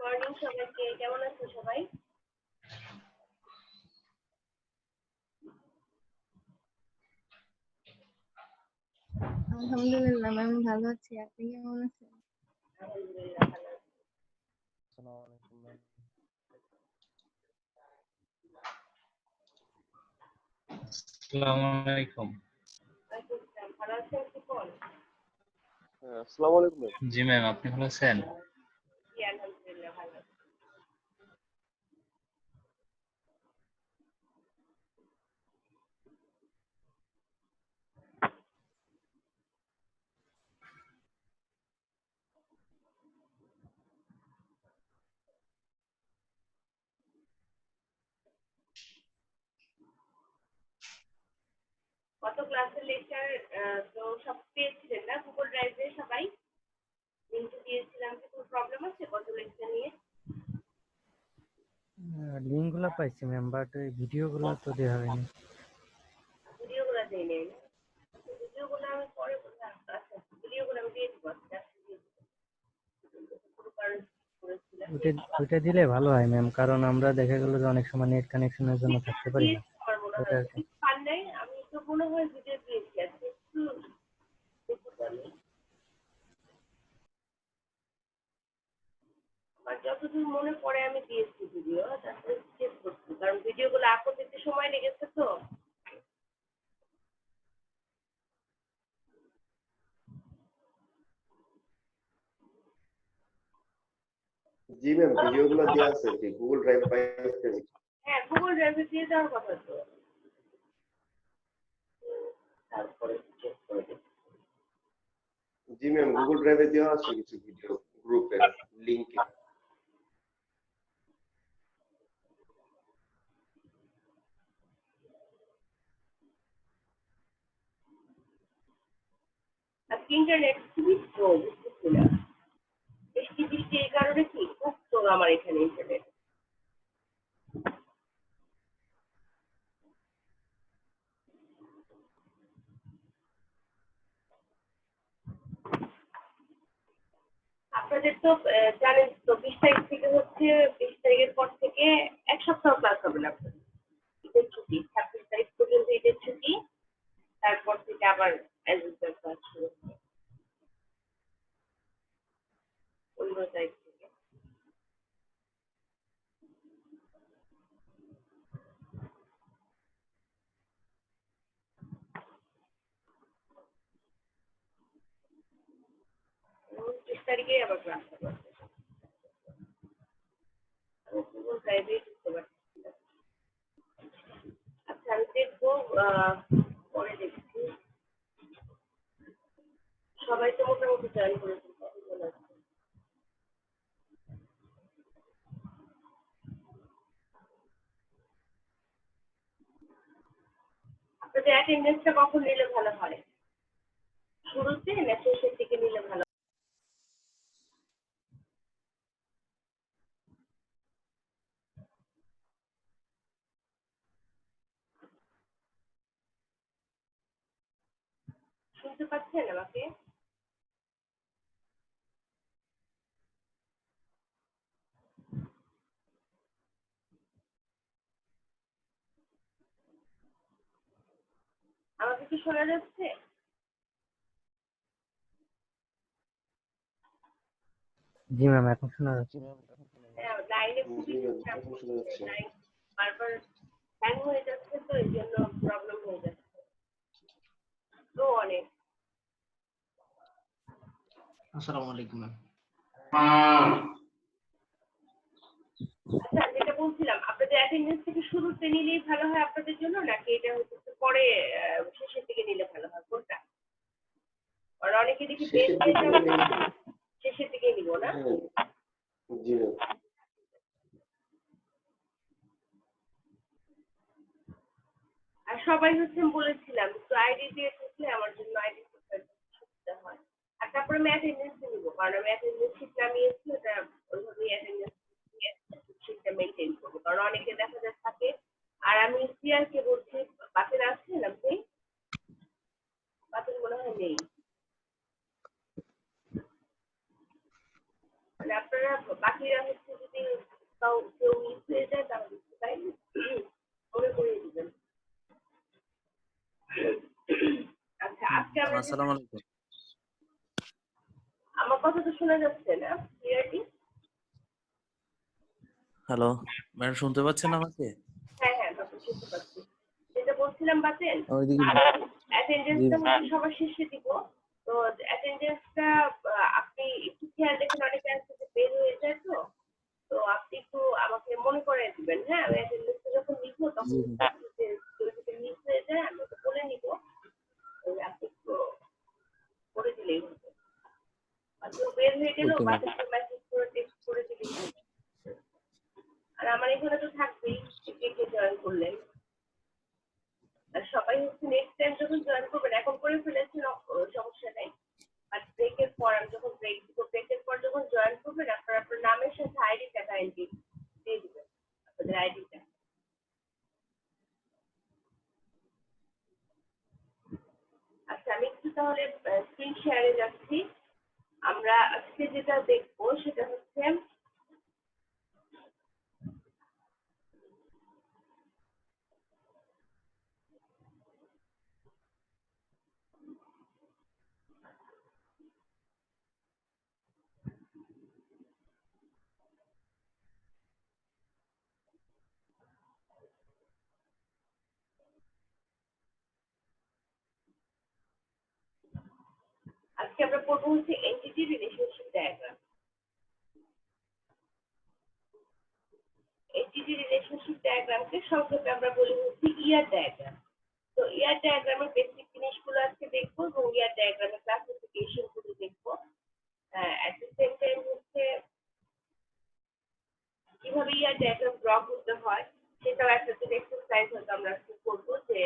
Morning সবাইকে, কেমন আছো সবাই? আলহামদুলিল্লাহ ম্যাম, ভালো আছি। আপনি কেমন আছেন? আলহামদুলিল্লাহ ভালো আছি। আসসালামু আলাইকুম। ভালো আছেন সুপন? আসসালামু আলাইকুম। জি ম্যাম, আপনি ভালো আছেন? জি আলহামদুলিল্লাহ ভালো আছি। কত ক্লাসের লেকচার তো সব পেয়েছিলেন না গুগল ড্রাইভে? সবাই লিংক দিয়েছিলাম, কোনো প্রবলেম আছে কত লেকচার নিয়ে? লিঙ্কগুলো পাইছি ম্যাম, বাট ওই ভিডিওগুলো তো দেওয়া হয়নি। ভিডিওগুলো দিয়ে নেই, ভিডিওগুলো আমি পরে আচ্ছা ভিডিওগুলো আমি দিয়ে দিব। ওইটা দিলে ভালো হয় ম্যাম, কারণ আমরা দেখা গেল যে অনেক সময় নেট কানেকশনের জন্য থাকতে পারি না। আমি তো মনে হয় ভিডিও দিয়েছি আজকে একটু দেখতে পারি। আর যতদূর মনে পড়ে আমি দিয়েছি ভিডিও, তারপরে চেক করছি, কারণ ভিডিওগুলো আপলোড দিতে সময় লেগেছে তো। জি ম্যাম, ভিডিওগুলো দেওয়া আছে কি গুগল ড্রাইভ পাইছেন? হ্যাঁ গুগল ড্রাইভে দিয়ে দেওয়ার কথা তো, তারপরে চেক করে দেখি। জি ম্যাম, গুগল ড্রাইভে দেওয়া আছে কিছু ভিডিও গ্রুপের লিংকে। আজকে ইন্টারনেট খুবই স্লো, বুঝতেছি না বৃষ্টি এই কারণে কি খুব স্লো আমার এখানে ইন্টারনেট। আপনাদের তো জানেন তো 20 তারিখ থেকে হচ্ছে, 20 তারিখের পর থেকে এক সপ্তাহ ক্লাস হবে না আপনাদের। ঈদের ছুটি 26 তারিখ পর্যন্ত ঈদের ছুটি, তারপর থেকে আবার অ্যাজ ইউজুয়াল ক্লাস শুরু হবে 15 তারিখ থেকে। উনত্রিশ তারিখে আবার ক্লাস হবে। আমি পুরো প্রাইভেট দিতে পারছি না। আচ্ছা আমি দেখবো, পরে দেখছি। সবাই তো মোটামুটি জয়েন করেছে, কতজন আছে? আপনাদের অ্যাটেন্ডেন্সটা কখন নিলে ভালো হয়? শুরুতে না শেষের দিকে নিলে ভালো? শুনতে পাচ্ছেন আমাকে? আমাকে কি শোনা যাচ্ছে? জি ম্যাম, এখন শোনা যাচ্ছে। হ্যাঁ লাইনে খুবই সমস্যা হচ্ছে, লাইন বারবার হ্যাং হয়ে যাচ্ছে, তো এই জন্য প্রবলেম হয়ে যাচ্ছে তো অনেক। আসসালামু আলাইকুম ম্যাম। আচ্ছা যেটা বলছিলাম, আপনাদের অ্যাটেন্ডেন্স থেকে শুরুতে নিলেই ভালো হয় আপনাদের জন্য, নাকি এটা হচ্ছে পরে শেষের দিকে নিলে ভালো হয়, কোনটা? আর অনেকে দেখি বের হয়ে যাবে, শেষের দিকে নিব না? জি ম্যাম। আর সবাই হচ্ছে বলেছিলাম তো আইডি দিয়ে থাকলে আমার জন্য আইডি সুবিধা হয়। আর তারপরে আমি অ্যাটেন্ডেন্স নিব, কারণ আমি অ্যাটেন্ডেন্স শিট নামিয়েছি, ওটা ওইভাবেই অ্যাটেন্ডেন্স শিটটা মেনটেন করবো, কারণ অনেকে দেখা যায় থাকে। আর আমি সিআরকে বলছি, বাতিল আসছেন আপনি? বাতিল মনে হয় নেই। মানে আপনারা বাকিরা হচ্ছে যদি কেউ মিস হয়ে যায় তাহলে তাই মনে করিয়ে দিবেন। আচ্ছা আজকে আমরা আসসালামু আলাইকুম। আমার কথা তো শোনা যাচ্ছে না ক্লিয়ারলি? হ্যালো, ম্যাডাম শুনতে পাচ্ছেন আমাকে? হ্যাঁ হ্যাঁ বাপু শুনতে পাচ্ছি। যেটা বলছিলাম বাতেন ওইদিকে জি অ্যাটেন্ডেন্সটা হচ্ছে সবার শেষে দিব। তো অ্যাটেন্ডেন্সটা আপনি একটু খেয়াল রেখেন, অনেকে আছে যে বের হয়ে যায় তো। তো আপনি একটু আমাকে মনে করিয়ে দিবেন, হ্যাঁ? আমি অ্যাটেন্ডেন্সটা যখন লিখবো তখন জি যে কেউ যদি মিস হয়ে যায় আমি ওটা বলে নিব। ওই আপনি একটু করে দিলেই হবে। আর কেউ বের হয়ে গেলেও ওকে ম্যাম। বাসায় মেসেজ করে টেক্সট করে দিলেই হবে। আর আমার এখানে তো থাকবেই কে কে জয়েন করলেন। আর সবাই হচ্ছে নেক্সট টাইম যখন জয়েন করবেন, এখন করে ফেলেছেন সমস্যা নেই। আর ব্রেকের পর আমি যখন ব্রেক দিব, ব্রেকের পর যখন জয়েন করবেন আপনার আপনার নামের সাথে আইডি টাকা এন্ট্রি দিয়ে দিবেন, আপনাদের আইডিটা। আচ্ছা আমি একটু তাহলে স্ক্রিন শেয়ারে যাচ্ছি। আমরা আজকে যেটা দেখবো সেটা হচ্ছে আজকে আমরা পড়বো হচ্ছে entity relationship diagram. Entity relationship ডায়াগ্রামকে সংক্ষেপে আমরা বলি হচ্ছে ইয়ার ডায়াগ্রাম। তো ইয়ার ডায়াগ্রামের বেসিক জিনিসগুলো আজকে দেখবো এবং ইয়ার ডায়াগ্রামের ক্লাসিফিকেশন গুলো দেখবো। অ্যাট দ্য সেম টাইম হচ্ছে কিভাবে ইয়ার ডায়াগ্রাম ড্র করতে হয় সেটাও একটা এক্সারসাইজ হয়তো আমরা করবো, যে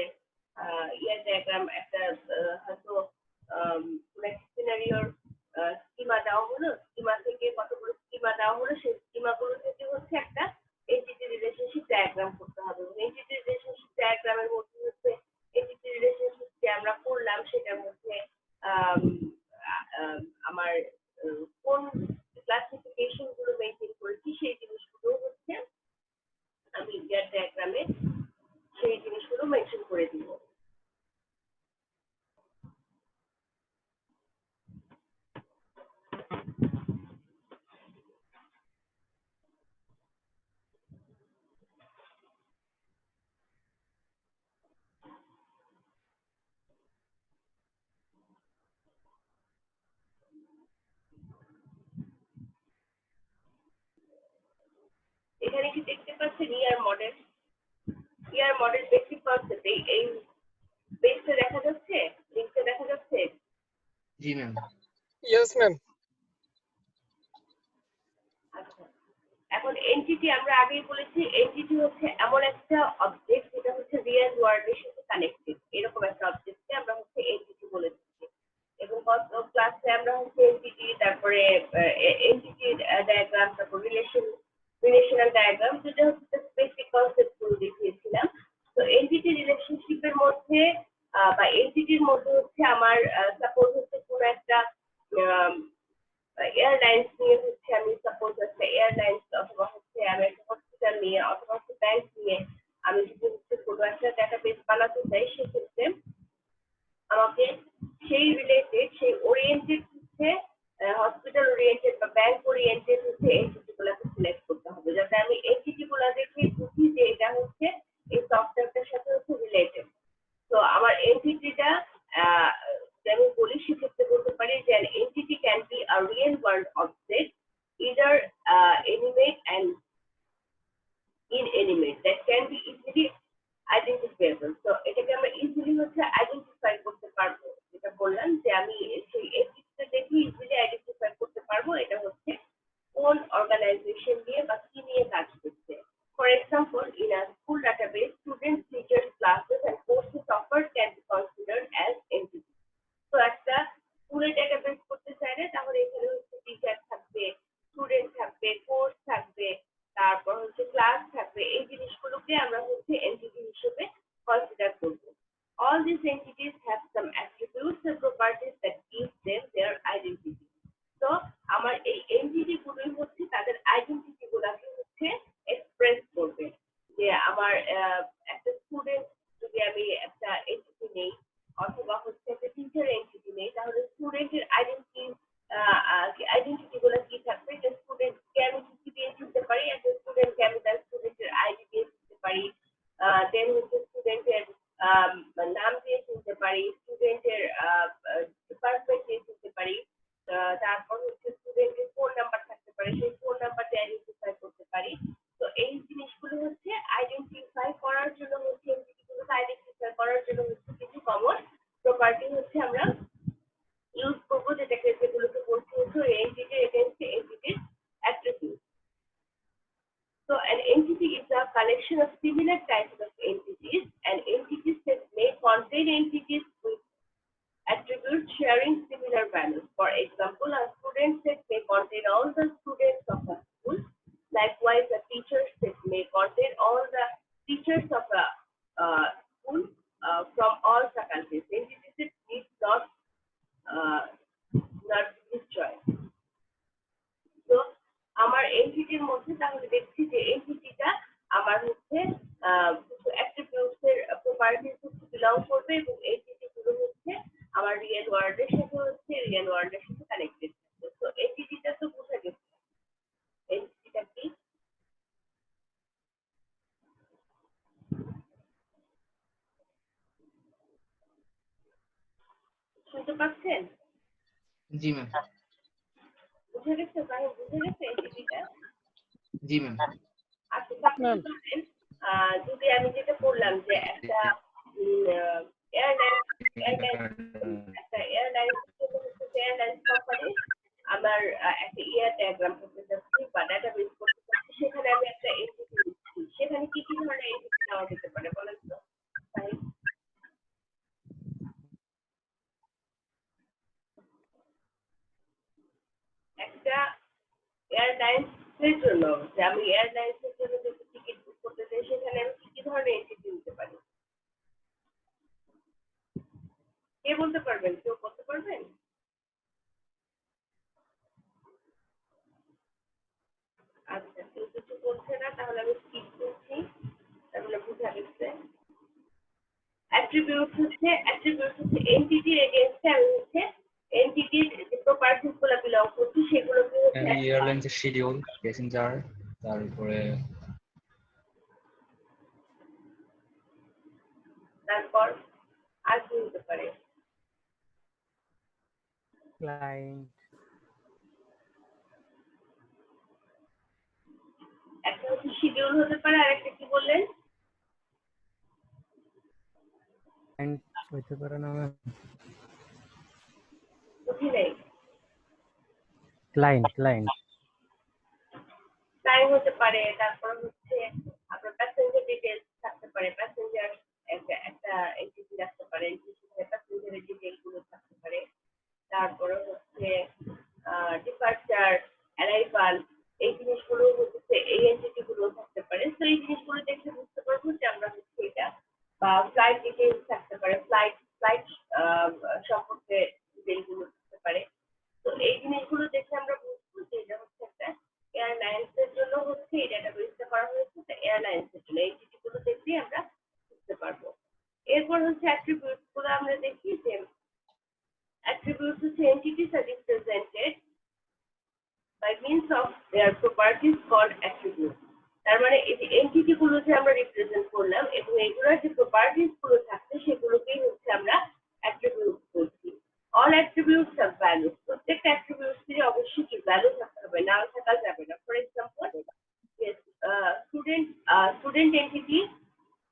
ইয়ার ডায়াগ্রাম একটা হয়তো কোনো একটা সিনারিওর স্কিমা দেওয়া হলো, স্কিমা থেকে কতগুলো স্কিমা দেওয়া হলো, সেই স্কিমাগুলো থেকে হচ্ছে একটা এন্টিটি রিলেশনশিপ ডায়াগ্রাম করতে হবে। এন্টিটি রিলেশনশিপ ডায়াগ্রামের মধ্যে হচ্ছে এন্টিটি রিলেশনশিপ যে আমরা করলাম সেটার মধ্যে আমার কোন ক্লাসিফিকেশন গুলো মেনটেন করেছি সেই জিনিসগুলো হচ্ছে আমি ইয়ার ডায়াগ্রামে সেই জিনিসগুলো মেনশন করে দিব। এখানে কি দেখতে পাচ্ছেন ইয়ার মডেল বেসিক কনসেপ্ট এই পেজটা দেখা যাচ্ছে, লিংকটা দেখা যাচ্ছে? জি ম্যাম। Yes, ma'am. আচ্ছা এখন এনটিটি আমরা আগেই বলেছি এনটিটি হচ্ছে এমন একটা অবজেক্ট যেটা হচ্ছে রিয়েল ওয়ার্ল্ডের সাথে কানেক্টেড, এরকম একটা অবজেক্টকে আমরা হচ্ছে এনটিটি বলে থাকি। এবং গত ক্লাসে আমরা হচ্ছে এনটিটি, তারপরে এনটিটির ডায়াগ্রাম, তারপর রিলেশনাল ডায়াগ্রাম, যেটা হচ্ছে বেসিক কনসেপ্ট গুলো দেখিয়েছিলাম। তো এনটিটি রিলেশনশিপের মধ্যে বা এনটিটির মধ্যে হচ্ছে আমার সাপোজ হচ্ছে কোনো একটা এয়ারলাইন্স নিয়ে হচ্ছে আমি সাপোজ একটা এয়ারলাইন্স অথবা হচ্ছে আমি একটা হসপিটাল নিয়ে অথবা হচ্ছে ব্যাংক নিয়ে আমি যদি হচ্ছে কোনো একটা ডাটাবেস বানাতে চাই, সেক্ষেত্রে আমাকে সেই রিলেটেড সেই ওরিয়েন্টেড হচ্ছে হসপিটাল ওরিয়েন্টেড বা ব্যাংক ওরিয়েন্টেড হচ্ছে এনটিটি গুলোকে সিলেক্ট করতে হবে, যাতে আমি এনটিটি গুলো দেখে বুঝি যে এটা হচ্ছে এই সফটওয়্যারটার সাথে হচ্ছে রিলেটেড। তো আমার এনটিটিটা আমি বলি সেক্ষেত্রে বলতে পারি যে an entity can be a real world object, either animate and inanimate, that can be easily identifiable. তো এটাকে আমরা ইজিলি হচ্ছে আইডেন্টিফাই করতে পারবো, যেটা বললাম যে আমি সেই এনটিটিটা দেখে ইজিলি আইডেন্টিফাই করতে পারবো এটা হচ্ছে কোন অর্গানাইজেশন নিয়ে বা কি নিয়ে কাজ করছে। For example, in a school database, students, teachers, classes, and courses offered can be considered as entities. তো একটা স্কুলের ডাটাবেস করতে চাইলে তাহলে এখানে হচ্ছে টিচার থাকবে, স্টুডেন্ট থাকবে, কোর্স থাকবে, তারপর হচ্ছে ক্লাস থাকবে, এই জিনিসগুলোকে আমরা হচ্ছে এন্টিটি হিসেবে কনসিডার করব। All these entities have some attributes and properties that give them their identity. তো আমার এই এনটিটি গুলোই আমার একটা স্টুডেন্ট যদি আমি একটা এন্টিটি নেই অথবা হচ্ছে একটা টিচার এন্টিটি নেই, তাহলে স্টুডেন্টের আইডেন্টিটি গুলো কি থাকবে? যে স্টুডেন্টকে আমি কি দিয়ে চিনতে পারি? একটা স্টুডেন্টকে আমি তার স্টুডেন্টের আইডি দিয়ে চিনতে পারি, দেন হচ্ছে স্টুডেন্টের নাম দিয়ে চিনতে পারি, স্টুডেন্টের ডিপার্টমেন্ট দিয়ে চিনতে পারি, তারপর হচ্ছে স্টুডেন্টের ফোন নাম্বার থাকতে পারে, সেই ফোন নাম্বার দিয়ে আইডেন্টিফাই করতে পারি। তো এই জিনিসগুলো হচ্ছে আইডেন্টিফাই করার জন্য হচ্ছে এন্টিটিগুলোকে আইডেন্টিফাই করার জন্য হচ্ছে কিছু কমন প্রপার্টি হচ্ছে আমরা ইউজ করবো, যেগুলোকে বলছি হচ্ছে এন্টিটি এগেইনস্ট এন্টিটির attribute. So an entity is a collection of similar types of entities. An entity set may contain entities with attributes sharing similar values. For example, a student set may contain all the students of a school. Likewise, a teacher set may contain all the teachers of a school from all faculties. Entity set needs not destroy. So, আমার এন্টিটির মধ্যে তাহলে দেখছি যে এন্টিটিটা আমার হচ্ছে কিছু attributes এর properties হচ্ছে বিলং করবে এবং এন্টিটি গুলো হচ্ছে আমার রিয়েল ওয়ার্ল্ডের সাথে কানেক্টেড। তো এন্টিটিটা তো বোঝা গেছে। এন্টিটিটা কি? শুনতে পাচ্ছেন? জি ম্যাম। বুঝে গেছে? বুঝে গেছে এন্টিটিটা? জি ম্যাম। আচ্ছা, তাহলে ধরেন যদি আমি যেটা বললাম যে একটা এয়ারলাইন্স কোম্পানি আমার একটা ইয়ার ডায়াগ্রাম করতে চাচ্ছি বা ডাটাবেস করতে চাচ্ছি, সেখানে আমি একটা এন্টিটি দিচ্ছি। সেখানে কি কি ধরনের এন্টিটি নেওয়া যেতে পারে বলেন তো? একটা এয়ারলাইন্সের জন্য, যে আমি এয়ারলাইন্সের জন্য যদি টিকিট বুক করতে চাই, সেখানে আমি কি কি ধরনের এন্টিটি নিতে পারি? কে বলতে পারবেন? কেউ বলতে পারবেন? আচ্ছা, কেউ কিছু বলছে না, তাহলে আমি স্কিপ করছি। তাহলে বুঝা গেছে। অ্যাট্রিবিউটস হচ্ছে এন্টিটির এগেইনস্টে আমি হচ্ছে এন্টিটির যে প্রপার্টিজ গুলো বিলং করছি সেগুলোকে হচ্ছে এয়ারলাইন্সের শিডিউল, প্যাসেঞ্জার, তারপরে তারপর আর কি হতে পারে? ক্লায়েন্ট, একটা হচ্ছে শিডিউল হতে পারে, আর একটা কি বললেন? ক্লায়েন্ট হইতে পারে না ম্যাম? বুঝি নেই। ক্লায়েন্ট টাইম হতে পারে, তারপর হচ্ছে আপনার প্যাসেঞ্জার ডিটেইলস থাকতে পারে, প্যাসেঞ্জার একটা এন্টিটি রাখতে পারে, সেখানে প্যাসেঞ্জারের ডিটেইল গুলো থাকতে পারে। তারপরে হচ্ছে ডিপার্চার, অ্যারাইভাল, এই জিনিসগুলো হচ্ছে এই এন্টিটি গুলো থাকতে পারে। তো এই জিনিসগুলো দেখে বুঝতে পারবো যে আমরা হচ্ছে এটা, বা ফ্লাইট ডিটেইলস থাকতে পারে, ফ্লাইট সম্পর্কে ডিটেইল গুলো থাকতে পারে। তো এই জিনিসগুলো দেখে আমরা বুঝবো যে এটা হচ্ছে একটা এয়ারলাইন্সের জন্য হচ্ছে এই ডাটাবেসটা করা হয়েছে, এয়ারলাইন্সের জন্য এই জিনিসগুলো দেখলেই আমরা বুঝতে পারবো। এরপর হচ্ছে অ্যাট্রিবিউটস গুলো আমরা দেখি যে attributes হচ্ছে entities are represented by means of their properties called attributes. তার মানে এই যে এন্টিটি গুলো যে আমরা রিপ্রেজেন্ট করলাম এবং এগুলোর যে প্রপার্টিজ গুলো থাকছে সেগুলোকেই হচ্ছে আমরা অ্যাট্রিবিউটস বলছি। All attributes have values. প্রত্যেকটা অ্যাট্রিবিউটস এর অবশ্যই কি ভ্যালু থাকতে হবে, না থাকা যাবে না। For example, student entity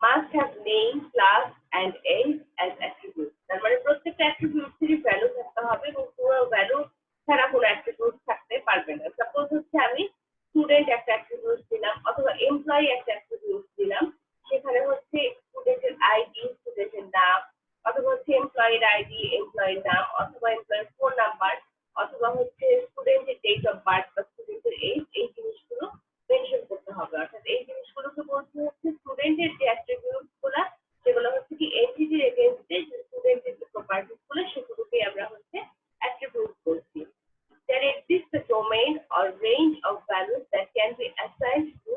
must have name, class and age as attributes. তার মানে প্রত্যেকটা অ্যাট্রিবিউটস এর ভ্যালু থাকতে হবে এবং পুরো ভ্যালু ছাড়া কোনো অ্যাট্রিবিউট থাকতে পারবে না। সাপোজ হচ্ছে আমি স্টুডেন্ট একটা অ্যাট্রিবিউট দিলাম অথবা এমপ্লয়ি একটা অ্যাট্রিবিউট দিলাম, সেখানে হচ্ছে স্টুডেন্টের আইডি, স্টুডেন্টের নাম, অথবা হচ্ছে এমপ্লয়ির আইডি, এমপ্লয়ির নাম, অথবা এমপ্লয়ির ফোন নাম্বার, অথবা হচ্ছে স্টুডেন্টের ডেট অফ বার্থ বা স্টুডেন্টের এজ, এই জিনিসগুলো মেনশন করতে হবে। অর্থাৎ এই জিনিসগুলোকে বলতে হচ্ছে স্টুডেন্টের যে অ্যাট্রিবিউটস গুলা, সেগুলো হচ্ছে কি এন্টিটির এগেইনস্টে যে স্টুডেন্টের যে প্রপার্টিজ গুলো সেগুলোকে আমরা হচ্ছে অ্যাট্রিবিউট বলছি। There exists a domain or range of values that can be assigned to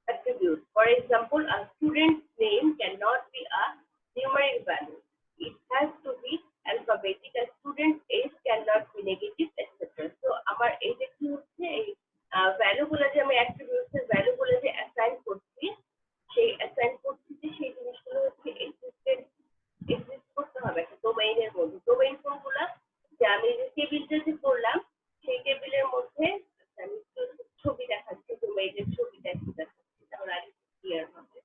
attributes. For For example, a student's name cannot be a numeric value. It has to be alphabetic. A student's age cannot be negative, etc. So আমার এই যে কি হচ্ছে এই value গুলো যে আমি attributes এর ভ্যালু গুলো যে অ্যাসাইন করছি সেই অ্যাসাইন করছি যে সেই জিনিসগুলো হচ্ছে এক্সিস্ট করতে হবে একটা ডোমেইনের মধ্যে। ডোমেইন কোনগুলো? যে আমি যে টেবিলটা যে করলাম সেই টেবিলের মধ্যে আমি ছবি দেখাচ্ছি, ডোমেইনের ছবি দেখাচ্ছি, তাহলে আর ক্লিয়ার হবে।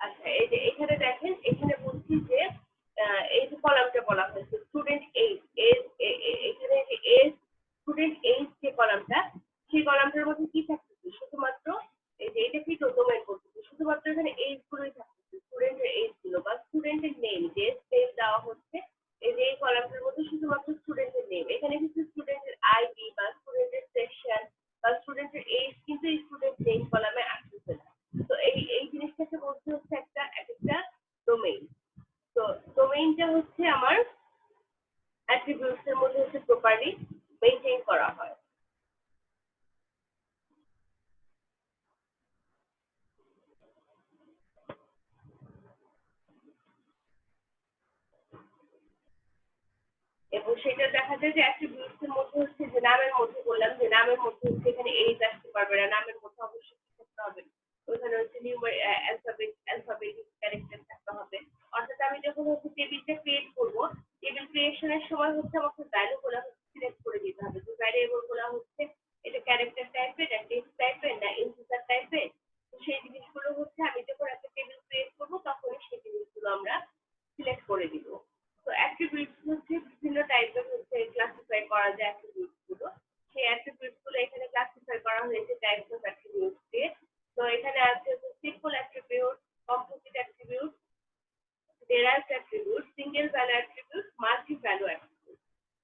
আচ্ছা, এই যে এখানে দেখেন, এখানে বলছি যে এই যে কলামটা বলা হয়েছে স্টুডেন্ট এইজ, এখানে যে এজ স্টুডেন্ট এইজ যে কলামটা, সেই কলামটার মধ্যে কি থাকতেছে? শুধুমাত্র এই যে এটা কি ডোমেইন করতেছে, শুধুমাত্র এখানে এইজ গুলোই থাকতেছে, স্টুডেন্টের এইজ গুলো বা স্টুডেন্টের নেম, যে নেম দেওয়া হচ্ছে এই যে এই কলামটার মধ্যে শুধুমাত্র স্টুডেন্টের নেম। এখানে কিন্তু স্টুডেন্টের আইডি বা স্টুডেন্টের সেকশন বা স্টুডেন্টের এইজ কিন্তু স্টুডেন্ট নেম কলামে আসতেছে না। তো এই জিনিসটাকে বলতে হচ্ছে একটা ডোমেইন। তো ডোমেইনটা হচ্ছে আমার অ্যাট্রিবিউটস এর মধ্যে হচ্ছে প্রপারলি মেইনটেইন করা হয়। এবং সেটা দেখা যায় যে অ্যাট্রিবিউটস এর মধ্যে হচ্ছে যে নামের মধ্যে বললাম যে নামের মধ্যে হচ্ছে এখানে এইজ আসতে পারবে না, নামের মধ্যে অবশ্যই কি থাকতে হবে, ওখানে হচ্ছে অ্যালফাবেটিক ক্যারেক্টার থাকতে হবে। অর্থাৎ আমি যখন হচ্ছে টেবিলটা ক্রিয়েট করব, টেবিল ক্রিয়েশনের সময় হচ্ছে আমাকে ভ্যালু গুলো সিলেক্ট করে দিতে হবে। যে ভ্যারিয়েবল গুলো হচ্ছে এটা ক্যারেক্টার টাইপের না টেক্সট টাইপের না ইন্টিজার টাইপের, সেই জিনিসগুলো হচ্ছে আমি যখন একটা টেবিল ক্রিয়েট করব তখনই সেই জিনিসগুলো আমরা সিলেক্ট করে দিব। তো অ্যাট্রিবিউটস হচ্ছে বিভিন্ন টাইপের হচ্ছে ক্লাসিফাই করা যায় অ্যাট্রিবিউটস গুলো। সেই অ্যাট্রিবিউটস গুলো এখানে ক্লাসিফাই করা হয়েছে টাইপস অফ অ্যাট্রিবিউটস দিয়ে। তো এখানে আছে simple attribute, composite attribute, derived attribute, single value attribute, multi value attribute।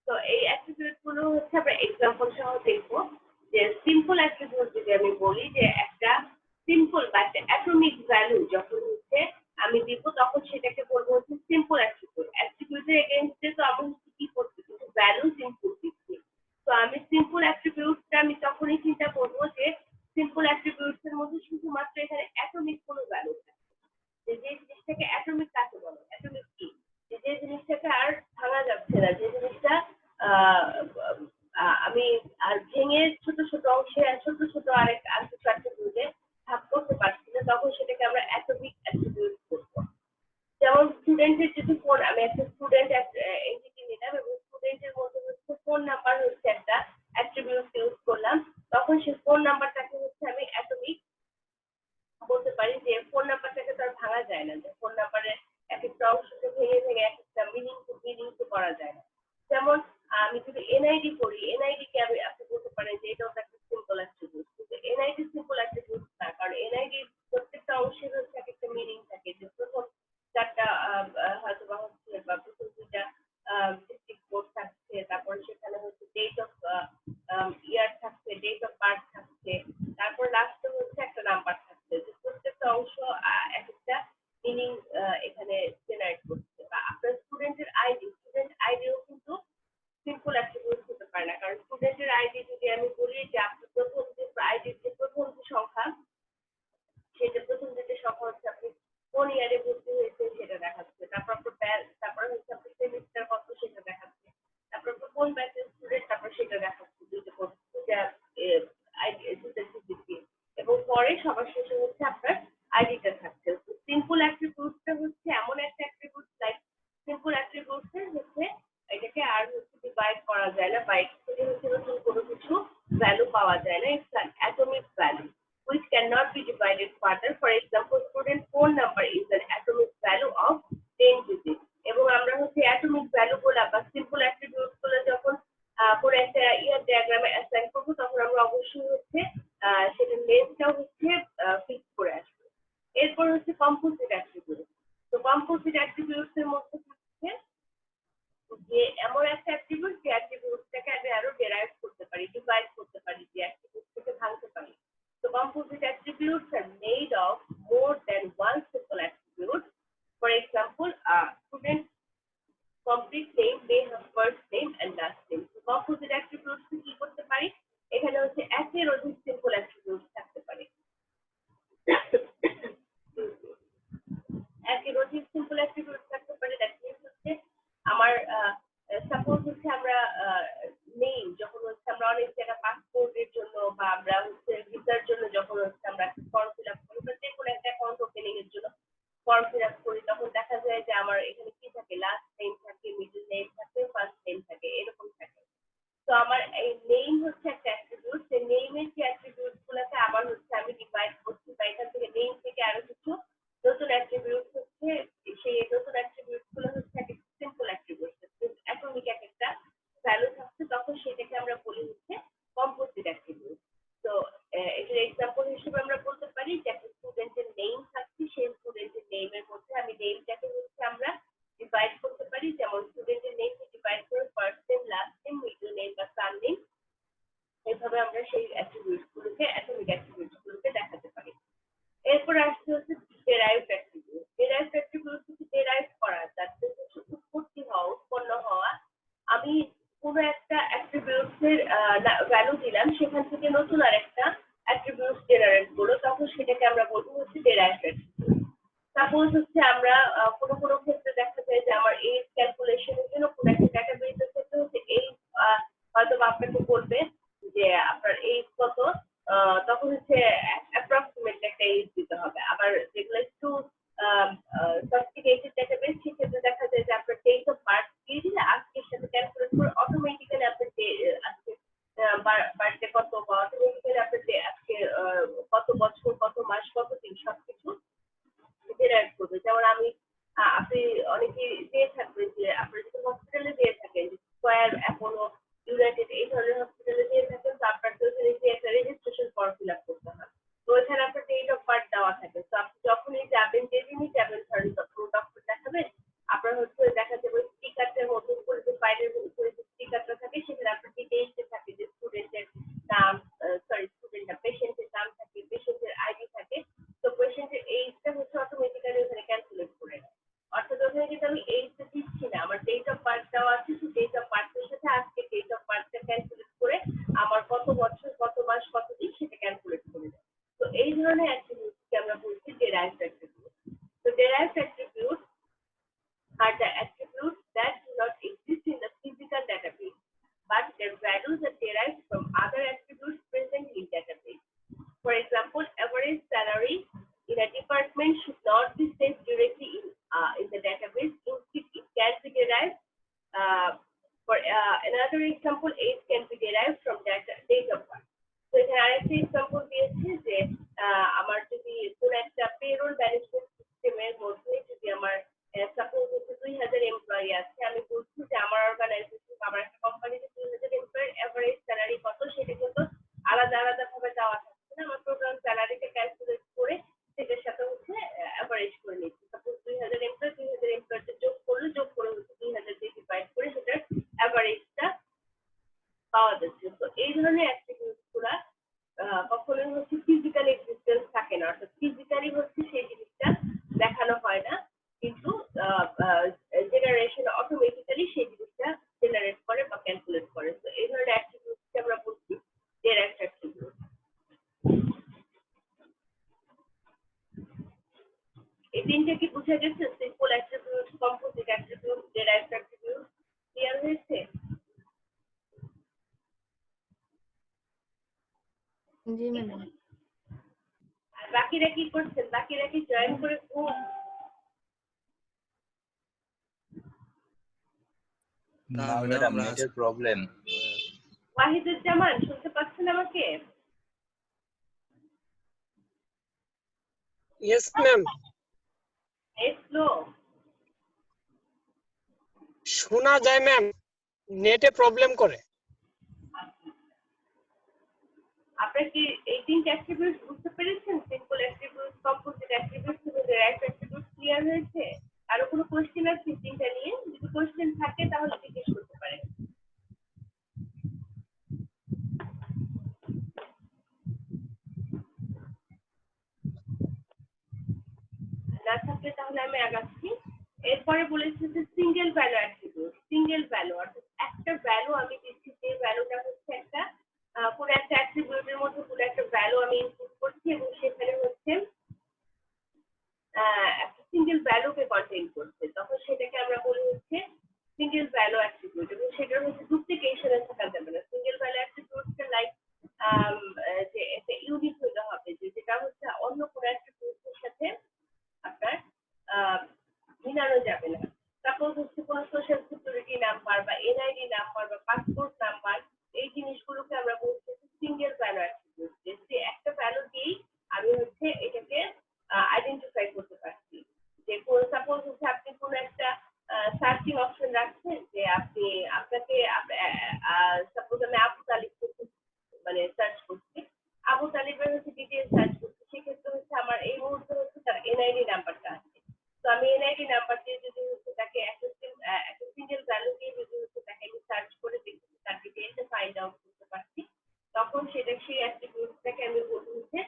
তো এই অ্যাট্রিবিউট গুলো হচ্ছে আমরা এক্সাম্পল সহ দেখব। যে সিম্পল অ্যাট্রিবিউট যদি আমি বলি যে একটা সিম্পল বা একটা অ্যাটমিক ভ্যালু যখন হচ্ছে আমি দিব তখন সেটাকে বলবো হচ্ছে সিম্পল অ্যাট্রিবিউট। অ্যাট্রিবিউটের এগেইনস্টে তো আমি কি করছি, কিছু ভ্যালুজ ইনপুট দিচ্ছি। তো আমি সিম্পল অ্যাট্রিবিউটটা আমি তখনই চিন্তা করবো যে সিম্পল অ্যাট্রিবিউটস এর মধ্যে শুধুমাত্র এখানে অ্যাটমিক কোনো ভ্যালু থাকে। যে জিনিসটাকে অ্যাটমিক কাকে বলে, অ্যাটমিক কি, যে জিনিসটাকে আর ভাঙা যাচ্ছে না, যে জিনিসটা আমি আর ভেঙে ছোট ছোট অংশে ছোট ছোট আরেক অ্যাট্রিবিউটে ভাগ করতে পারছি না, তখন সেটাকে আমরা অ্যাটমিক অ্যাট্রিবিউট করবো। যেমন স্টুডেন্টের যদি ফোন, আমি একটা স্টুডেন্ট এন্টিটি নিলাম এবং স্টুডেন্টের মধ্যে হচ্ছে ফোন নাম্বার হচ্ছে একটা অ্যাট্রিবিউট ইউজ করলাম, তখন সেই ফোন নাম্বারটাকে হচ্ছে আমি অ্যাটমিক বলতে পারি। যে ফোন নাম্বারটাকে তো আর ভাঙা যায় না, যে ফোন নাম্বারের এক একটা অংশকে ভেঙে ভেঙে এক একটা মিনিং করা যায় না। যেমন আমি যদি এনআইডি করি, এনআইডি কে আপনি বলতে পারেন যে এটাও একটা সিম্পল অ্যাট্রিবিউট, কিন্তু এনআইডি সিম্পল অ্যাট্রিবিউট না, কারণ এনআইডি প্রত্যেকটা অংশের হচ্ছে এক একটা মিনিং থাকে। যে প্রথম চারটা হয়তো বা হচ্ছে বা প্রথম দুইটা ডিস্ট্রিক্ট কোড থাকছে, তারপর সেখানে হচ্ছে ডেট অফ ইয়ার থাকছে, ডেট অফ বার্থ থাকছে, তারপর লাস্টে হচ্ছে একটা নাম্বার থাকছে। যে প্রত্যেকটা অংশ এক একটা মিনিং এখানে জেনারেট করছে। বা আপনার স্টুডেন্টের আইডিও কিন্তু সিম্পল অ্যাট্রিবিউট হতে পারে না, কারণ স্টুডেন্টের আইডি যদি আমি বলি যে আপনার প্রথম যে আইডির যে প্রথম যে সংখ্যা, সেটা প্রথম দুটো সংখ্যা হচ্ছে আপনি কোন ইয়ারে ভর্তি হয়েছে সেটা দেখাচ্ছে, তারপর আপনার তারপর হচ্ছে আপনার সেমিস্টার কত সেটা দেখাচ্ছে, তারপর আপনার কোন ব্যাচের স্টুডেন্ট তারপর সেটা দেখাচ্ছে, দুইটা আইডি দুটো সিসিপি, এবং পরে সবার শেষে হচ্ছে আপনার আইডিটা থাকছে। সিম্পল অ্যাট্রিবিউটটা হচ্ছে এমন একটা অ্যাট্রিবিউট, লাইক সিম্পল অ্যাট্রিবিউটস হচ্ছে এটাকে আর হচ্ছে ডিভাইড করা যায় না বা এর থেকে হচ্ছে নতুন কোনো কিছু ভ্যালু পাওয়া যায় না। It's an atomic value which cannot be divided further. For example, student phone number is an atomic value of 10 digits. এবং আমরা হচ্ছে অ্যাটমিক ভ্যালু গুলো বা সিম্পল অ্যাট্রিবিউট গুলো যখন কোনো একটা ইয়ার ডায়াগ্রামে অ্যাসাইন করবো তখন আমরা অবশ্যই হচ্ছে সেটা লেন্থটাও হচ্ছে ফিক্স করে আসবো। এর composite attributes are made of more than one simple attribute. For example, a student complete name may have first name and last name. So composite attributes কি করতে পারি? এখানে হচ্ছে একের অধিক simple attributes থাকতে পারে। একের অধিক simple attributes থাকতে পারে। That means হচ্ছে আমার সাপোজ হচ্ছে আমরা নেম যখন হচ্ছে আমরা অনেক জায়গা পাসপোর্টের জন্য বা আমরা হচ্ছে ভিসার জন্য যখন হচ্ছে আমরা ফর্ম ফিল আপ করি বা যে কোনো একটা অ্যাকাউন্ট ওপেনিং এর জন্য ফর্ম ফিল আপ করি তখন দেখা যায় যে আমার এখানে কি থাকে লাস্ট নেম থাকে মিডল নেম থাকে ফার্স্ট নেম থাকে এরকম থাকে। তো আমার এই নেম হচ্ছে একটা অ্যাট্রিবিউট, সেই নেমের যে অ্যাট্রিবিউট গুলোকে আবার হচ্ছে আমি ডিভাইড করছি বা এখান থেকে নেম থেকে আরো কিছু নতুন অ্যাট্রিবিউট হচ্ছে সেই নতুন অ্যাট্রিবিউট গুলো হচ্ছে একটা সিম্পল অ্যাট্রিবিউট অ্যাটমিক একটা ভ্যালু থাকছে তখন সেটাকে আমরা বলি হচ্ছে কম্পোজিট অ্যাট্রিবিউট। তো এটার এক্সাম্পল হিসেবে আমরা বলতে পারি যে একটা স্টুডেন্টের নেম থাকছে সেই স্টুডেন্টের নেমের মধ্যে আমি নেমটাকে হচ্ছে আমরা ডিভাইড করতে পারি যেমন স্টুডেন্টের নেমকে ডিভাইড করে first name last name middle name বা সার নেম এইভাবে আমরা সেই অ্যাট্রিবিউটস গুলোকে অ্যাটমিক অ্যাট্রিবিউটস গুলোকে দেখাতে পারি। এরপর আসছে হচ্ছে ডেরাইভড অ্যাট্রিবিউট। ডেরাইভড অ্যাট্রিবিউট হচ্ছে ডেরাইভ করা যার থেকে উৎপত্তি হওয়া উৎপন্ন হওয়া। আমি কোনো একটা অ্যাট্রিবিউটস এর ভ্যালু দিলাম সেখান থেকে নতুন আরেকটা অ্যাট্রিবিউটস জেনারেট করলো তখন সেটাকে আমরা বলবো হচ্ছে ডেরাইভড অ্যাট্রিবিউট। সাপোজ হচ্ছে আমরা কোনো ক্ষেত্রে দেখা যায় যে আমার এজ ক্যালকুলেশনের জন্য কোনো একটা ডেটাবেসের ক্ষেত্রে হচ্ছে এই হয়তো আপনাকে বলবে যে আপনার এজ কত তখন হচ্ছে অ্যাপ্রক্সিমেট একটা এজ দিতে হবে। আবার যেগুলো একটু সফিস্টিকেটেড ডেটাবেস সেক্ষেত্রে দেখা যায় যে আপনার ডেট অফ বার্থ দিয়ে দিলে আজকের সাথে ক্যালকুলেট করে অটোমেটিক্যালি আপনার আজকে বার্থডে কত বা অটোমেটিক্যালি আপনার আজকে কত বছর কত মাস কত দিন সবকিছু জেনারেট করবে। যেমন আপনি অনেকেই দিয়ে থাকবেন যে আপনার যদি হসপিটালে দিয়ে থাকেন স্কয়ার অ্যাপোলো ইউনাইটেড এই ধরনের হসপিটালে দিয়ে থাকেন তো আপনাকে ওখানে যে একটা রেজিস্ট্রেশন ফর্ম ফিল আপ করতে হয়। তো ওইখানে আপনার ডেট অফ বার্থ দেওয়া থাকে। তো আপনি যখনই যাবেন যেদিনই যাবেন ধরেন তখন ডক্টর দেখাবেন আপনার হচ্ছে দেখা যাবে স্টিকারটার মতো উপরে যে ফাইলের উপরে যে স্টিকারটা থাকে সেখানে আপনার ডিটেইলসে থাকে যে স্টুডেন্টের নাম পেশেন্টের নাম থাকে পেশেন্টের আইডি থাকে। তো পেশেন্টের এইজটা হচ্ছে অটোমেটিক্যালি ওখানে ক্যালকুলেট করে নেয়। অর্থাৎ ওখানে কিন্তু আমি এইজটা দিচ্ছি না আমার ডেট অফ বার্থ দেওয়া আছে সেই ডেট অফ বার্থের সাথে আজকে ডেট অফ বার্থটা ক্যালকুলেট করে আমার কত বছর কত মাস কত দিন সেটা ক্যালকুলেট করে দেয়। তো এই ধরনের অ্যাট্রিবিউটসকে আমরা বলছি ডেরাইভড অ্যাট্রিবিউট। তো ডেরাইভড attribute are the attributes that do not exist in the physical database, but their values are derived from other attributes present in database. For example, average salary in a department should not be saved directly in the database. Instead, it can be derived. For another example, age can be derived from date of birth. So এখানে আরেকটা example দিয়েছে যে আমার যদি কোন একটা payroll management সিস্টেমের মধ্যে যদি আমার সাপোজ হচ্ছে 2000 এমপ্লয়ি আছে আমি বলছি যে আমার অর্গানাইজেশন আমার একটা কোম্পানিতে 2000 এমপ্লয়ির এভারেজ স্যালারি কত সেটা কিন্তু আলাদা ভাবে দেওয়া থাকছে না। আমার টোটাল স্যালারিটা ক্যালকুলেট করে সেটার সাথে হচ্ছে এভারেজ করে নিচ্ছি। সাপোজ 2000 এমপ্লয়িতে যোগ করে হচ্ছে 2000 দিয়ে ডিভাইড করে সেটার এভারেজটা পাওয়া যাচ্ছে। তো এই ধরনের অ্যাট্রিবিউটস গুলা কখনোই হচ্ছে ফিজিক্যাল এক্সিস্টেন্স থাকে না অর্থাৎ ফিজিক্যালি হচ্ছে সেই জিনিসটা দেখানো হয় না কিন্তু জেনারেশন অটোমেটিক্যালি সেই জিনিসটা জেনারেট করে বা ক্যালকুলেট করে। তো এই ধরনের অ্যাট্রিবিউটসকে আমরা বলছি ডেরাইভড অ্যাট্রিবিউট। এই তিনটে কি বুঝা গেছে? Simple attribute, composite attribute, ডেরাইভড attribute clear হয়েছে? জি ম্যাডাম। আর বাকিরা কি করছেন? বাকিরা কি জয়েন করে ঘুম? না না ম্যাডাম ম্যাডাম আমরা নেটের প্রবলেম। ওয়াহিদুজ্জামান শুনতে পাচ্ছেন আমাকে? Yes, ma'am. Net slow. শোনা যায় ম্যাম, নেটে প্রবলেম করে। আপনি কি এই তিনটে অ্যাট্রিবিউট বুঝতে পেরেছেন? সিম্পল অ্যাট্রিবিউট, কম্পোজিট অ্যাট্রিবিউট এবং ডেরাইভড অ্যাট্রিবিউট ক্লিয়ার হয়েছে? আরো কোনো কোশ্চেন আছে তিনটা নিয়ে? যদি কোশ্চেন থাকে তাহলে জিজ্ঞেস করতে পারেন। না থাকলে তাহলে আমি আগাচ্ছি। এরপরে বলেছি যে single value attribute. Single value অর্থাৎ একটা ভ্যালু আমি দিচ্ছি, যে ভ্যালুটা হচ্ছে একটা কোনো একটা অ্যাট্রিবিউটের মধ্যে কোনো একটা ভ্যালু আমি ইনপুট করছি এবং সেখানে হচ্ছে একটা সিঙ্গেল ভ্যালুকে কন্টেইন করছে, তখন সেটাকে আমরা বলি হচ্ছে সিঙ্গেল ভ্যালু অ্যাট্রিবিউট। এবং সেটার হচ্ছে ডুপ্লিকেশনে থাকা যাবে না। সিঙ্গেল ভ্যালু অ্যাট্রিবিউটটা লাইক যে একটা ইউনিক হতে হবে, যে যেটা হচ্ছে অন্য কোনো অ্যাট্রিবিউটের সাথে আপনার মিলানো যাবে না। সাপোজ হচ্ছে কোনো সোশ্যাল সিকিউরিটি নাম্বার বা এনআইডি নাম্বার বা পাসপোর্ট নাম্বার, এই জিনিসগুলোকে আমরা বলছি সিঙ্গেল ভ্যালু অ্যাট্রিবিউট। যে একটা ভ্যালু দিয়েই আমি হচ্ছে এটাকে আইডেন্টিফাই করতে পারছি। যে কোন সাপোজ হচ্ছে আপনি কোনো একটা সার্চিং অপশন রাখছেন, যে আপনি আপনাকে সাপোজ আমি আবু তালিব মানে সার্চ করছি, আবু তালিবের হচ্ছে ডিটেইলস সার্চ করছি, সেক্ষেত্রে হচ্ছে আমার এই মুহূর্তে হচ্ছে তার এনআইডি নাম্বারটা আছে। তো আমি এনআইডি নাম্বার দিয়ে যদি হচ্ছে তাকে একটা সিঙ্গেল ভ্যালু দিয়ে যদি হচ্ছে তাকে আমি সার্চ করে দেখছি, তার ডিটেইলসে ফাইন্ড আউট করতে পারছি, তখন সেটা সেই অ্যাট্রিবিউটটাকে আমি বলবো হচ্ছে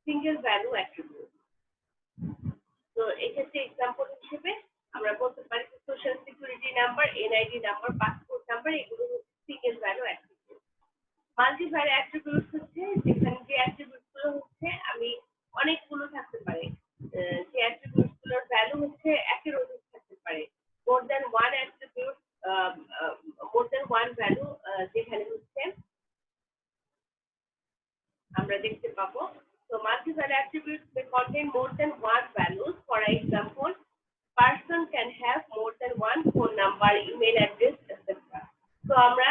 সিঙ্গেল ভ্যালু অ্যাট্রিবিউট। তো এক্ষেত্রে এক্সাম্পল হিসেবে আমরা বলতে পারি social security number, NID number, passport number, এগুলো হচ্ছে single value attribute. Multi value attribute হচ্ছে যেখানে যে অ্যাট্রিবিউটগুলো হচ্ছে আমি অনেকগুলো থাকতে পারে, যে অ্যাট্রিবিউটগুলোর ভ্যালু হচ্ছে একের অধিক থাকতে পারে, more than one attribute, more than one value, যেখানে হচ্ছে আমরা দেখতে পাবো। So multi-value attributes may contain more than one values. For example, person can have more than one phone number, email address, etc. তো আমরা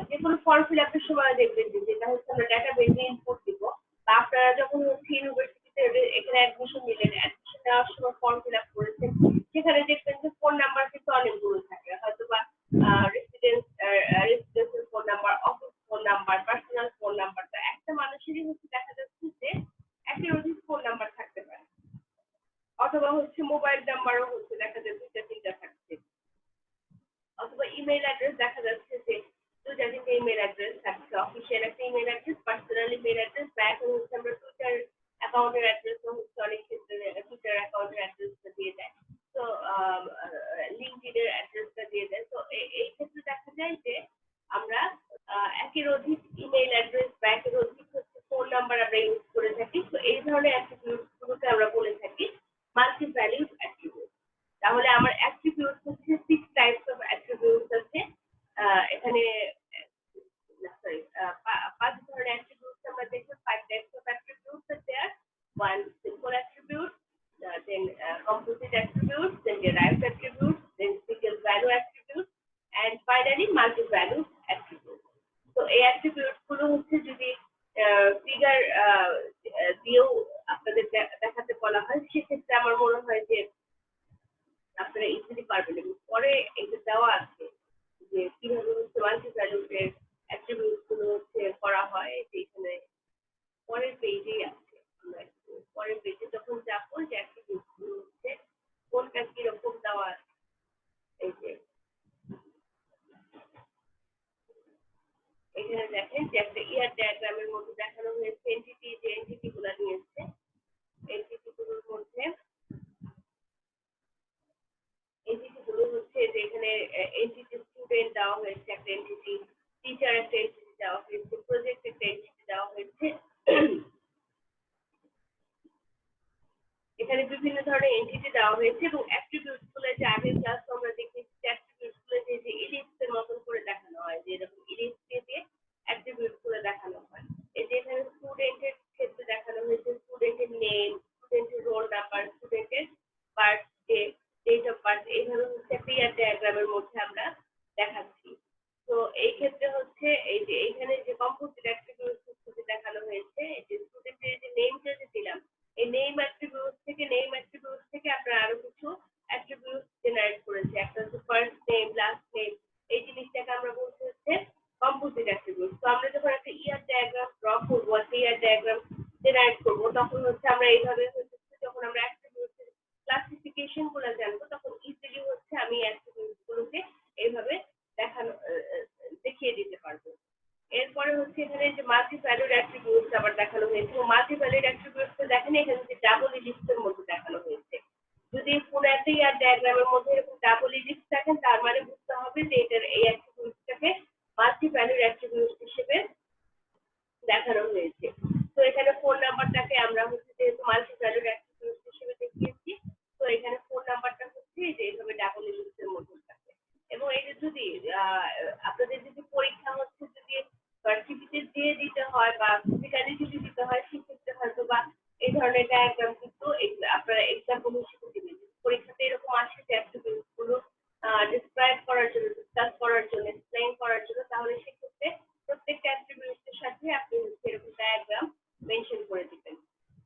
যে কোনো ফর্ম ফিল আপের সময় দেখবেন যে যেটা হচ্ছে আমরা ডাটাবেজে ইনপুট দিব, বা আপনারা যখন হচ্ছে ইউনিভার্সিটিতে এখানে অ্যাডমিশন নিলেন, অ্যাডমিশন নেওয়ার সময় ফর্ম ফিল আপ করেছেন, সেখানে দেখবেন যে ফোন নাম্বার কিন্তু অনেকগুলো থাকে, হয়তো বা residential phone number, office phone number, personal phone number. তো একটা মানুষেরই হচ্ছে দেখা যাচ্ছে যে একের অধিক ফোন নাম্বার থাকতে পারে, অথবা হচ্ছে মোবাইল নাম্বারও হচ্ছে দেখা যায় দুইটা তিনটা থাকছে, অথবা ইমেল অ্যাড্রেস দেখা যাচ্ছে যে দুইটা তিনটা ইমেল অ্যাড্রেস থাকছে, অফিসিয়াল একটা email address, personal email address, বা এখন হচ্ছে আমরা টুইটার অ্যাকাউন্টের অ্যাড্রেসও হচ্ছে অনেক ক্ষেত্রে টুইটার অ্যাকাউন্টের অ্যাড্রেসটা দিয়ে দেয়, তো লিঙ্কডইনের অ্যাড্রেসটা দিয়ে দেয়। তো এই ক্ষেত্রে দেখা যায় যে আমরা একের অধিক ইমেল অ্যাড্রেস বা একের অধিক হচ্ছে ফোন নাম্বার আমরা ইউজ করে থাকি। তো এই ধরনের অ্যাট্রিবিউটগুলোকে আমরা বলে থাকি মাল্টি ভ্যালিউড অ্যাট্রিবিউট। তাহলে আমার অ্যাট্রিবিউট হচ্ছে 6 টাইপস অফ অ্যাট্রিবিউটস আছে। এখানে সরি 5 ধরনের অ্যাট্রিবিউটস আমরা দেখব। 5 types of attributes are there. One simple attribute, then composite attributes, then derived attributes, then single value attributes, and finally multi value attributes. তো এই অ্যাট্রিবিউটস গুলো হচ্ছে যদি ফিগার দিয়েও আপনাদের দেখাতে বলা হয়, সেক্ষেত্রে আমার মনে হয় যে আপনারা ইজিলি পারবেন। এবং পরে এটা দেওয়া আছে যে কিভাবে হচ্ছে মাল্টি ভ্যালুডের অ্যাট্রিবিউটস গুলো হচ্ছে করা হয়, এখানে পরের পেজেই আছে। আমরা পরের পেজে যখন যাবো যে অ্যাট্রিবিউটস গুলো হচ্ছে কোনটা কিরকম দেওয়া আছে, এই যে এখানে দেখেন যে একটা ইয়ার ডায়াগ্রামের মধ্যে দেখানো হয়েছে এন্টিটি, যে এন্টিটি গুলো নিয়েছে, এন্টিটি গুলোর মধ্যে এন্টিটি গুলো হচ্ছে যে এখানে এন্টিটি স্টুডেন্ট দেওয়া হয়েছে, একটা এন্টিটি টিচার, একটা এন্টিটি দেওয়া হয়েছে, প্রজেক্ট একটা এন্টিটি দেওয়া হয়েছে। এখানে বিভিন্ন ধরনের এন্টিটি দেওয়া হয়েছে এবং অ্যাট্রিবিউটস গুলো যে আগের ক্লাসে আমরা দেখেছি, অ্যাট্রিবিউটস গুলো যে ইলিপসের মতন করে দেখানো হয়, যে এরকম ইলিপস দিয়ে অ্যাট্রিবিউটস গুলো দেখানো হয়। এই যে এখানে স্টুডেন্টের ক্ষেত্রে দেখানো হয়েছে স্টুডেন্টের নেম, স্টুডেন্টের রোল নাম্বার, স্টুডেন্টের বার্থডে, ডেট অফ বার্থ, এইভাবে হচ্ছে একটা ইয়ার ডায়াগ্রামের মধ্যে আমরা দেখাচ্ছি। তো এই ক্ষেত্রে হচ্ছে এই যে এখানে যে কম্পোজিট অ্যাট্রিবিউটস দেখানো হয়েছে, এই যে স্টুডেন্টের যে নেমটা যে দিলাম, এই নেম অ্যাট্রিবিউটস থেকে আপনারা আরো কিছু অ্যাট্রিবিউটস জেনারেট করেছে। একটা হচ্ছে ফার্স্ট নেম, লাস্ট নেম, এই জিনিসটাকে আমরা বলতে হচ্ছে কম্পোজিট অ্যাট্রিবিউটস। তো আমরা যখন একটা ইয়ার ডায়াগ্রাম ড্র করবো, একটা ইয়ার ডায়াগ্রাম জেনারেট করবো, তখন হচ্ছে আমরা এইভাবে হচ্ছে যখন আমরা অ্যাট্রিবিউটসের ক্লাসিফিকেশন গুলো জানবো, তখন ইজিলি হচ্ছে আমি অ্যাট্রিবিউটস গুলোকে এইভাবে দেখিয়ে দিতে পারবো। এরপরে হচ্ছে এখানে যে মাল্টি ভ্যালুড অ্যাট্রিবিউটস আবার দেখানো হয়েছে। মাল্টি ভ্যালুড অ্যাট্রিবিউটস দেখেন এখানে যে ডাবল ইলিপসের মধ্যে দেখানো হয়েছে। একটা ইয়ার ডায়াগ্রামের মধ্যে এরকম ডাবল ইলিপস থাকেন তার মানে বুঝতে হবে যে এটার এই অ্যাট্রিবিউটসটাকে মাল্টি ভ্যালুর অ্যাট্রিবিউট হিসেবে দেখানো হয়েছে। তো এখানে ফোন নাম্বারটাকে আমরা হচ্ছে যেহেতু মাল্টি ভ্যালুর অ্যাট্রিবিউট হিসেবে দেখিয়েছি, তো এখানে ফোন নাম্বারটা হচ্ছে যে এইভাবে ডাবল ইলিপসের মধ্যে থাকে। এবং এটা যদি আপনাদের যদি পরীক্ষা হচ্ছে যদি ভার্সিটিতে দিয়ে দিতে হয় বা ফিজিক্যালি যদি দিতে হয় সেক্ষেত্রে হয়তো বা এই ধরনের ডায়াগ্রাম কিন্তু আপনারা এক্সাম্পল হিসেবে দিবেন। পরীক্ষাতে এরকম আসে যে অ্যাট্রিবিউটগুলো ডিসক্রাইব করার জন্য, ডিসকাস করার জন্য, এক্সপ্লেইন করার জন্য, তাহলে সেক্ষেত্রে প্রত্যেকটা অ্যাট্রিবিউটের সাথে আপনি এরকম ডায়াগ্রাম মেনশন করে দিবেন।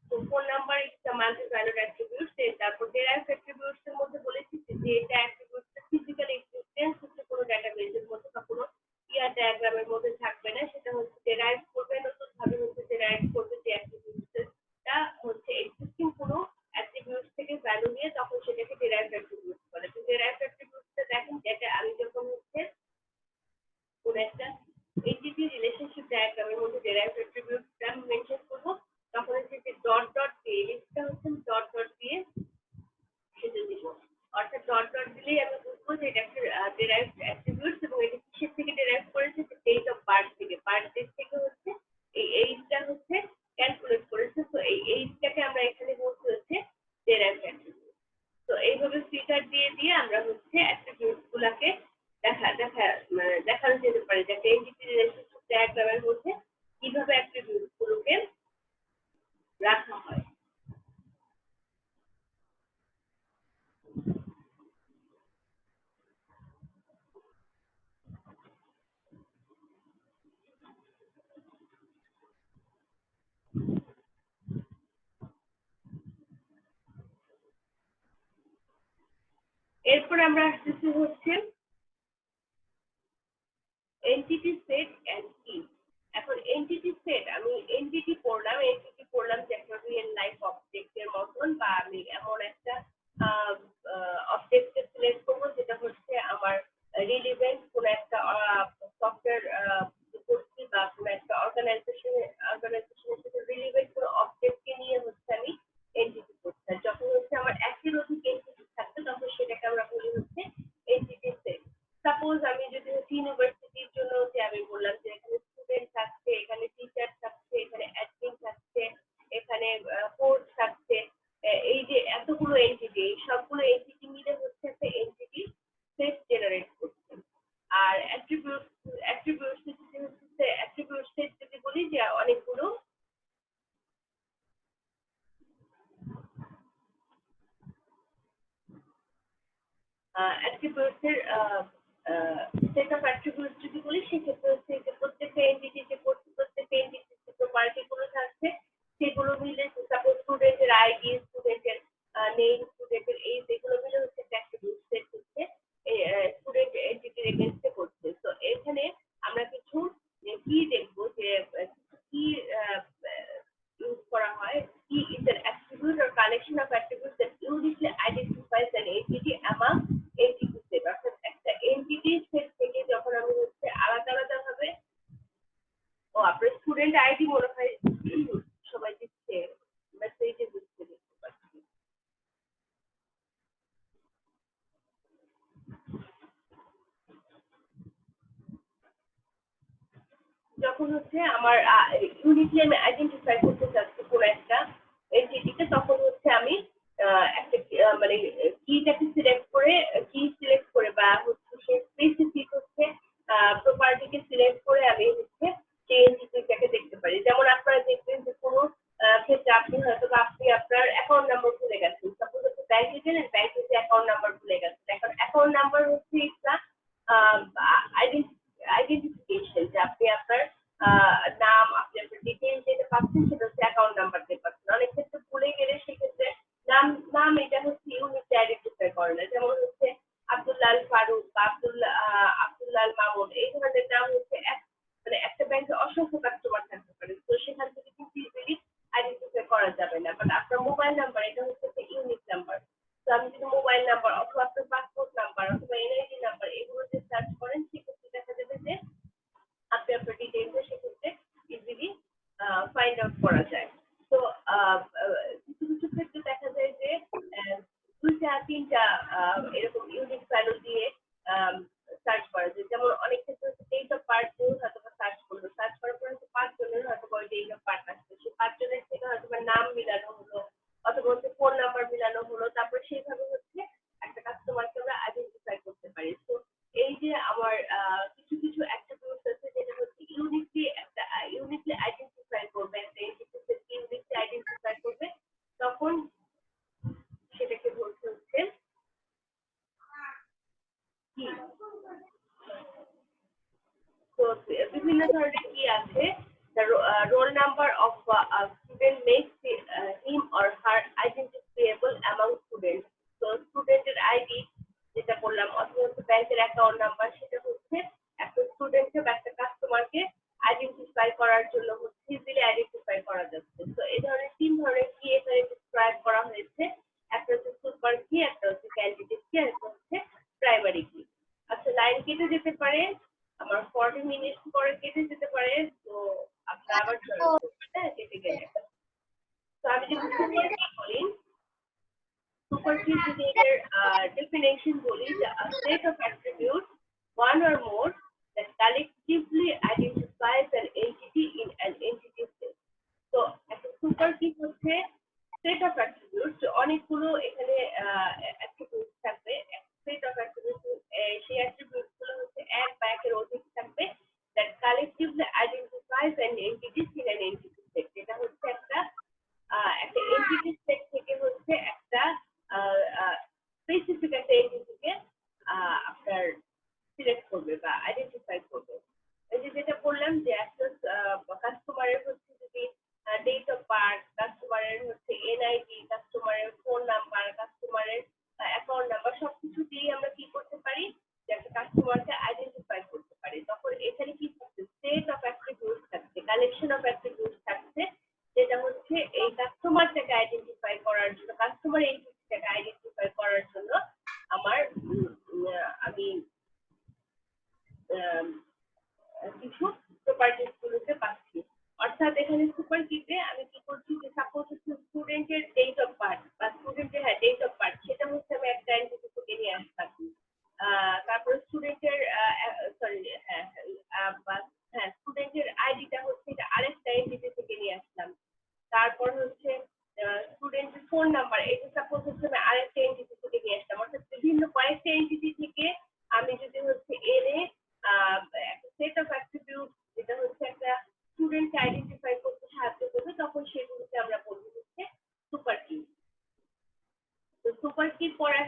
তো phone number is a multi valued attribute. তারপর ডেরাইভড অ্যাট্রিবিউটস এর মধ্যে বলেছি যে এটা অ্যাট্রিবিউটস ফিজিক্যাল এক্সিস্টেন্স হচ্ছে কোনো ডাটাবেসের মধ্যে বা কোনো ইয়ার ডায়াগ্রামের মধ্যে থাকবে না, সেটা হচ্ছে ডেরাইভ করবে নতুন ভাবে হচ্ছে ডেরাইভ করবে যে অ্যাট্রিবিউটসটা হচ্ছে এক্সিস্টিং কোনো অ্যাট্রিবিউটস থেকে ভ্যালু নিয়ে তখন সেটাকে ডেরাইভড অ্যাট্রিবিউটস বলে। তো ডেরাইভড অ্যাট্রিবিউটসটা দেখেন যেটা আমি যখন হচ্ছে কোন একটা এন্টিটি রিলেশনশিপ ডায়াগ্রামের মধ্যে ডেরাইভড অ্যাট্রিবিউটসটা মেনশন করব, তখন হচ্ছে যে ডট ডট দিয়ে লিস্টটা হচ্ছে ডট ডট দিয়ে সেটা দিব। অর্থাৎ ডট ডট দিলেই আমি বুঝবো যে এটা একটা ডেরাইভড অ্যাট্রিবিউটস এবং এটা কিসের থেকে ডেরাইভ করেছে, ডেট অফ বার্থ থেকে। বার্থ ডেট থেকে হচ্ছে এই এইজটা হচ্ছে ক্যালকুলেট করেছে। তো এই এইজটাকে আমরা এখানে বলতে হচ্ছে ডেরাইভড অ্যাট্রিবিউট। তো এইভাবে ফিল্টার দিয়ে দিয়ে আমরা হচ্ছে অ্যাট্রিবিউটস গুলাকে দেখানো যেতে পারে যে একটা এন্টিটি রিলেশনশিপ ডায়াগ্রামের মধ্যে কিভাবে অ্যাট্রিবিউটস গুলোকে রাখা হয়। এরপর আমরা আসতেছি হচ্ছে এন্টিটি সেট এন্ড কি। এখন এন্টিটি সেট আমি এন্টিটি পড়লাম যে একটা রিয়েল লাইফ অবজেক্টের মতন, বা আমি এমন একটা অবজেক্টকে সিলেক্ট করবো যেটা হচ্ছে আমার রিলেভেন্ট কোনো একটা সফটওয়্যার করছি বা কোনো একটা অর্গানাইজেশনের সাথে রিলেভেন্ট কোনো অবজেক্টকে নিয়ে হচ্ছে আমি এন্টিটি করছি। যখন হচ্ছে আমার একই অধিক এন্টিটি থাকবে তখন সেটাকে আমরা বলি হচ্ছে এন্টিটি সেট। সাপোজ আমি যদি ইউনিভার্সিটির জন্য যে আমি বললাম যে এখানে স্টুডেন্ট থাকছে, এখানে টিচার থাকছে, এখানে অ্যাডমিন থাকছে, এখানে কোর্স থাকছে, এই যে এতগুলো এন্টিটি, এই সবগুলো এন্টিটি মিলে হচ্ছে একটা এন্টিটি সেট জেনারেট করছে। আর অ্যাট্রিবিউট সেট যদি বলি যে অনেকগুলো অ্যাট্রিবিউটস এর সেট অফ অ্যাট্রিবিউটস যদি বলি সেক্ষেত্রে হচ্ছে যে প্রত্যেকটা এন্টিটি যে প্রত্যেকটা এন্টিটির যে প্রপার্টি গুলো থাকছে সেগুলো মিলে, সাপোজ স্টুডেন্টের আইডি, স্টুডেন্টের নেম, স্টুডেন্টের এইজ, এগুলো মিলে হচ্ছে অ্যাট্রিবিউট সেট হচ্ছে স্টুডেন্ট এন্টিটির এগেইনস্টে করছে। তো এখানে আমরা কিছু কি দেখবো যে কি ইউজ করা হয়। কি is an attribute or collection of attributes that uniquely identifies an entity among entity set. অর্থাৎ একটা এন্টিটি সেট থেকে যখন আমি হচ্ছে আলাদা আলাদা ভাবে আপনার স্টুডেন্ট আইডি মনে হয় সবাই দিচ্ছে মেসেজে দিচ্ছে দেখতে পাচ্ছি। যখন হচ্ছে আমার ইউনিকলি আমি আইডেন্টিফাই করতে চাচ্ছি কোনো একটা এন্টিটিকে, তখন হচ্ছে আমি একটা মানে কিটাকে সিলেক্ট করে বা হচ্ছে সেই স্পেসিফিক হচ্ছে প্রপার্টিকে সিলেক্ট করে আমি হচ্ছে সেই এন্টিটিটাকে দেখতে পারি। যেমন আপনারা দেখবেন যে কোনো ক্ষেত্রে আপনি হয়তো বা আপনি আপনার অ্যাকাউন্ট নাম্বার ভুলে গেছেন। সাপোজ হচ্ছে ব্যাংকে গেলেন, ব্যাংকে যে অ্যাকাউন্ট নাম্বার ভুলে গেছেন। এখন অ্যাকাউন্ট নাম্বার হচ্ছে একটা আইডেন্টিফিকেশন যে আপনি আপনার নাম, আপনি আপনার ডিটেইলস যেটা পাচ্ছেন সেটা হচ্ছে অ্যাকাউন্ট নাম্বার দিয়ে পাচ্ছেন। অনেক ক্ষেত্রে ভুলে গেলে সেক্ষেত্রে নাম এটা হচ্ছে ইউনিক আইডেন্টিফাই করে না। যেমন হচ্ছে আব্দুল্লাহ ফারুক বা আব্দুল্লাহ মামুন, এই ধরনের নাম হচ্ছে মানে একটা ব্যাংকে অসংখ্য কাস্টমার থাকতে পারে, তো সেখান থেকে কিন্তু ইজিলি আইডেন্টিফাই করা যাবে না। বাট আপনার মোবাইল নাম্বার এটা হচ্ছে একটা ইউনিক নাম্বার। তো আপনি যদি মোবাইল নাম্বার অথবা আপনার পাসপোর্ট নাম্বার অথবা এনআইডি নাম্বার এগুলো যে সার্চ করেন সেক্ষেত্রে দেখা যাবে যে আপনি আপনার ডিটেইলস সেক্ষেত্রে ইজিলি ফাইন্ড আউট করা যায়। তো কিছু কিছু ক্ষেত্রে দেখা যায় যে দুইটা তিনটা সুপার কি বলি সুপার কি যদি এর ডেফিনেশন বলি যে a set of attributes one or more that collectively identifies an entity in an entity set. তো একটা সুপার কি হচ্ছে সেট অফ অ্যাট্রিবিউটস অনেকগুলো এখানে অ্যাট্রিবিউটস থাকবে সেট অফ অ্যাট্রিবিউটস সেই অ্যাট্রিবিউটস গুলো হচ্ছে এক বা একের অধিক থাকবে that collectively identifies an entity in an entity set. যেটা হচ্ছে একটা এন্টিটি সেট থেকে হচ্ছে একটা স্পেসিফিক একটা এন্টিটিকে আপনার সিলেক্ট করবে বা আইডেন্টিফাই করবে। এই যে যেটা বললাম যে একটা কাস্টমারের হচ্ছে যদি ডেট অফ বার্থ, কাস্টমারের হচ্ছে এনআইডি, কাস্টমারের ফোন নাম্বার, কাস্টমারের অ্যাকাউন্ট নাম্বার সবকিছু দিয়ে আমরা কি করতে পারি যে একটা কাস্টমারকে আইডেন্টিফাই করতে পারি। তখন এখানে কি থাকছে সেট অফ অ্যাট্রিবিউটস থাকছে, কালেকশন অফ অ্যাট্রিবিউটস থাকছে যেটা হচ্ছে এই কাস্টমারটাকে আইডেন্টিফাই করার জন্য কাস্টমার এন্টিটিটাকে আইডেন্টিফাই করার জন্য আমার আমি কিছু প্রপার্টিজ গুলোকে পাচ্ছি। অর্থাৎ এখানে সুপার কিতে আমি কি করছি যে সাপোজ হচ্ছে স্টুডেন্টের ডেট অফ বার্থ বা স্টুডেন্টের ডেট অফ বার্থ সেটা হচ্ছে আমি একটা এন্টিটি থেকে নিয়ে আসলাম। তারপরে স্টুডেন্টের স্টুডেন্টের আইডিটা হচ্ছে এটা আরেকটা এন্টিটি থেকে নিয়ে আসলাম। তারপর হচ্ছে স্টুডেন্টের ফোন নাম্বার এটা সাপোজ হচ্ছে আমি আরেকটা এন্টিটি থেকে নিয়ে আসলাম। অর্থাৎ বিভিন্ন কয়েকটা এন্টিটি থেকে আমি যদি হচ্ছে এনে একটা সেট অফ অ্যাট্রিবিউট যেটা হচ্ছে একটা স্টুডেন্টকে আইডেন্টিফাই করতে সাহায্য করবে তখন সেগুলোকে আমরা বলবো হচ্ছে সুপার কি। তো সুপার কি পড়ার